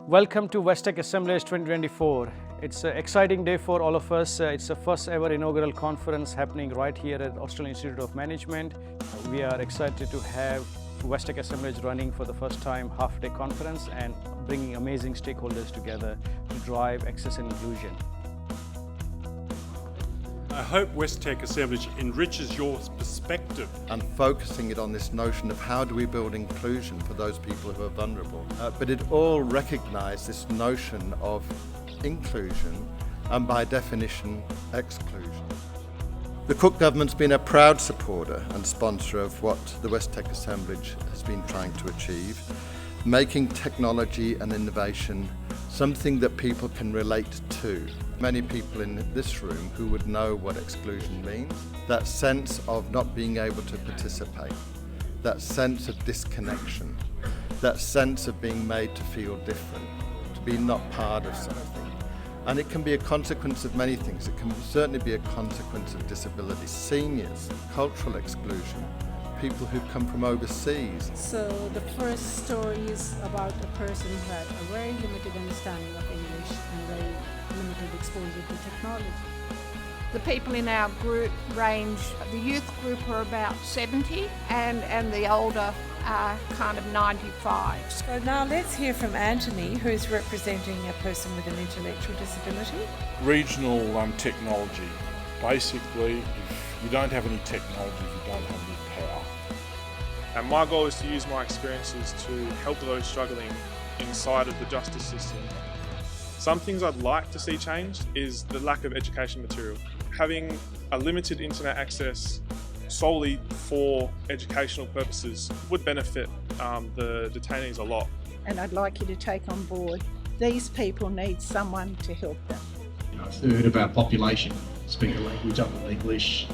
Welcome to Tech Assemblage 2024. It's an exciting day for all of us. It's the first ever inaugural conference happening right here at Australian Institute of Management. We are excited to have Tech Assemblage running for the first time half-day conference and bringing amazing stakeholders together to drive access and inclusion. I hope Tech Assemblage enriches your perspective. And focusing it on this notion of how do we build inclusion for those people who are vulnerable. But it all recognise this notion of inclusion and by definition exclusion. The Cook Government's been a proud supporter and sponsor of what the Tech Assemblage has been trying to achieve, making technology and innovation something that people can relate to. Many people in this room who would know what exclusion means, that sense of not being able to participate, that sense of disconnection, that sense of being made to feel different, to be not part of something. And it can be a consequence of many things. It can certainly be a consequence of disability, seniors, cultural exclusion, people who come from overseas. So the first story is about a person who had a very limited understanding of English and very limited exposure to technology. The people in our group range, the youth group are about 70 and the older are kind of 95. So now let's hear from Anthony, who's representing a person with an intellectual disability. Regional technology. Basically, if you don't have any technology, you don't have any power. And my goal is to use my experiences to help those struggling inside of the justice system. Some things I'd like to see changed is the lack of education material. Having a limited internet access solely for educational purposes would benefit the detainees a lot. And I'd like you to take on board, these people need someone to help them. A third of our population speak a language other than English.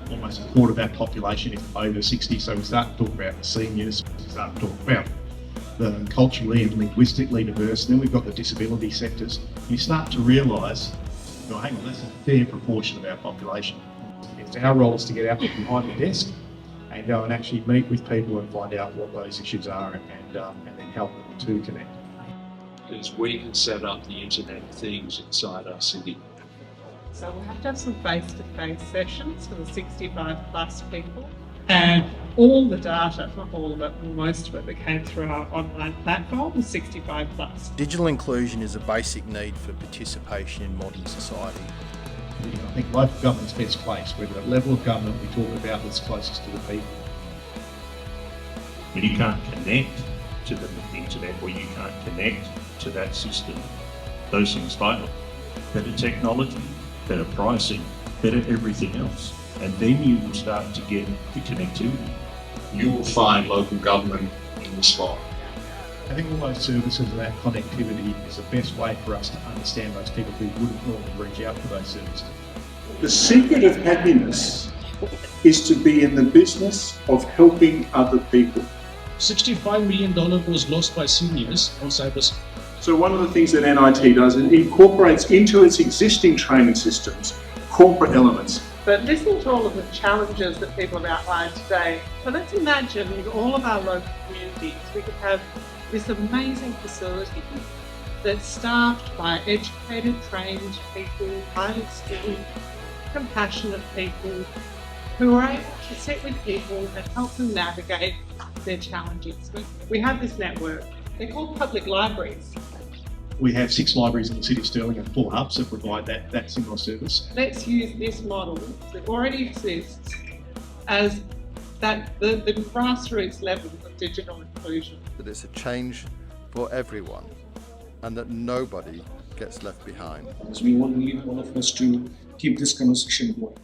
Almost a quarter of our population is over 60, so we start to talk about the seniors, we start to talk about the culturally and linguistically diverse, and then we've got the disability sectors. You start to realise, well, hang on, that's a fair proportion of our population. It's our role is to get out behind the desk and go and actually meet with people and find out what those issues are and then help them to connect. Because we can set up the Internet of Things inside our city. So we'll have to have some face-to-face sessions for the 65 plus people, and all the data, not all of it, but most of it that came through our online platform was 65 plus. Digital inclusion is a basic need for participation in modern society. I think local government's best place, whether at level of government we talk about that's closest to the people. When you can't connect to the internet or you can't connect to that system, those things fail. Better technology, better pricing, better everything else. And then you will start to get the connectivity. You will find local government in the spot. I think all those services and that connectivity is the best way for us to understand those people who wouldn't normally reach out for those services. The secret of happiness is to be in the business of helping other people. $65 million was lost by seniors on cybersecurity. So one of the things that NIT does, it incorporates into its existing training systems corporate elements. But listening to all of the challenges that people have outlined today, so let's imagine in all of our local communities we could have this amazing facility that's staffed by educated, trained people, highly skilled, compassionate people who are able to sit with people and help them navigate their challenges. We have this network. They're called public libraries. We have 6 libraries in the City of Stirling and 4 hubs that provide that similar service. Let's use this model that already exists as the grassroots level of digital inclusion. That it's a change for everyone and that nobody gets left behind. We want all of us to keep this conversation going.